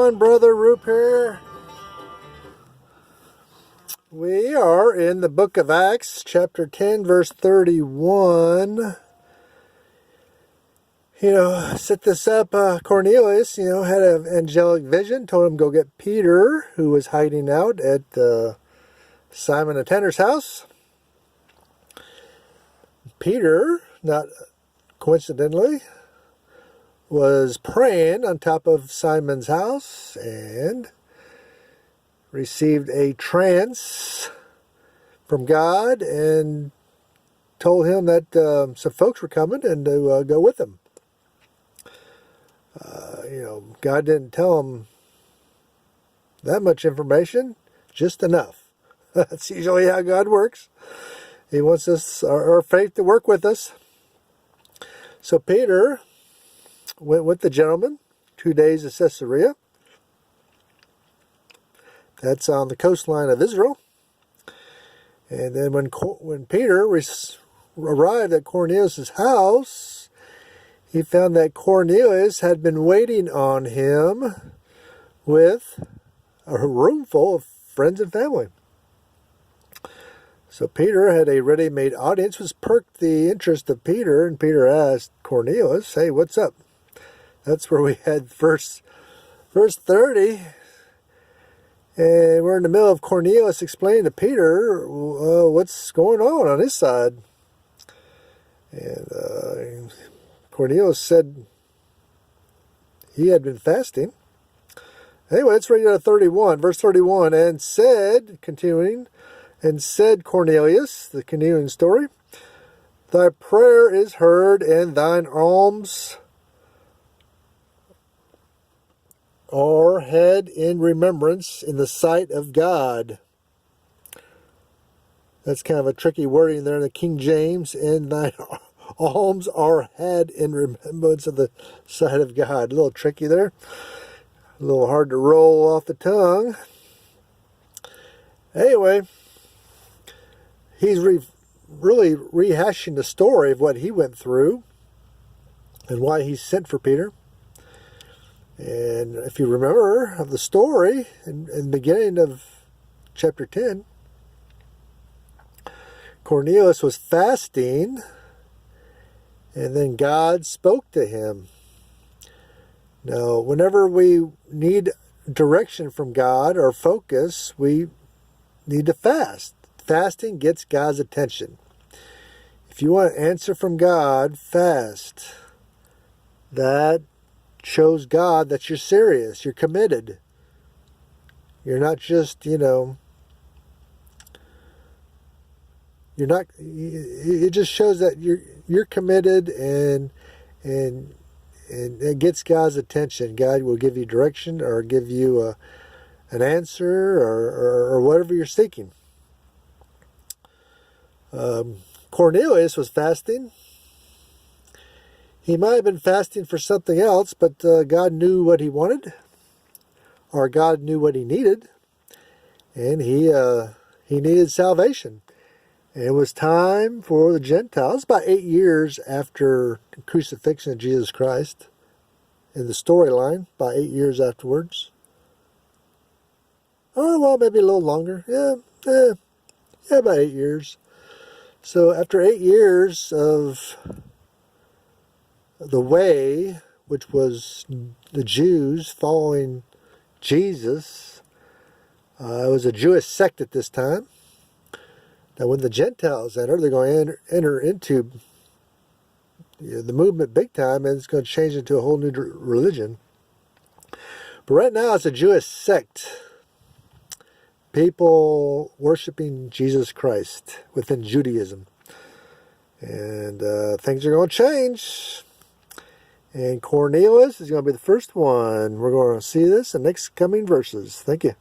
on, Brother Roop here. We are in the book of Acts, chapter 10, verse 31. Set this up. Cornelius, had an angelic vision, told him to go get Peter, who was hiding out at Simon the tanner's house. Peter, not coincidentally, was praying on top of Simon's house and received a trance from God and told him that some folks were coming and to go with him. God didn't tell him that much information, just enough. That's usually how God works. He wants us, our faith, to work with us. So Peter went with the gentleman 2 days to Caesarea. That's on the coastline of Israel. And then when Peter arrived at Cornelius' house, he found that Cornelius had been waiting on him with a room full of friends and family. So Peter had a ready-made audience, which perked the interest of Peter, and Peter asked Cornelius, "Hey, what's up?" That's where we had verse 30. And we're in the middle of Cornelius explaining to Peter what's going on his side. And Cornelius said he had been fasting. Anyway, let's read out of 31, verse 31. And said, continuing, and said Cornelius, the continuing story, "Thy prayer is heard, and thine alms are had in remembrance in the sight of God." That's kind of a tricky wording there in the King James. "And thine alms are had in remembrance of the sight of God." A little tricky there. A little hard to roll off the tongue. Anyway, he's really rehashing the story of what he went through and why he sent for Peter. And if you remember of the story in the beginning of chapter 10, Cornelius was fasting, and then God spoke to him. Now, whenever we need direction from God or focus, we need to fast. Fasting gets God's attention. If you want an answer from God, fast. That shows God that you're serious, you're committed. You're not just, you're not, it just shows that you're committed, and it gets God's attention. God will give you direction or give you an answer or whatever you're seeking. Cornelius was fasting. He might have been fasting for something else, but God knew what he wanted, or God knew what he needed, and he needed salvation. And it was time for the Gentiles, about 8 years after the crucifixion of Jesus Christ, in the storyline, about 8 years afterwards. Oh, well, maybe a little longer. Yeah, about 8 years. So after 8 years of the way, which was the Jews following Jesus, it was a Jewish sect at this time. Now when the Gentiles enter, they're going to enter into the movement big time, and it's going to change into a whole new religion. But right now it's a Jewish sect. People worshiping Jesus Christ within Judaism. And things are going to change. And Cornelius is going to be the first one. We're going to see this in the next coming verses. Thank you.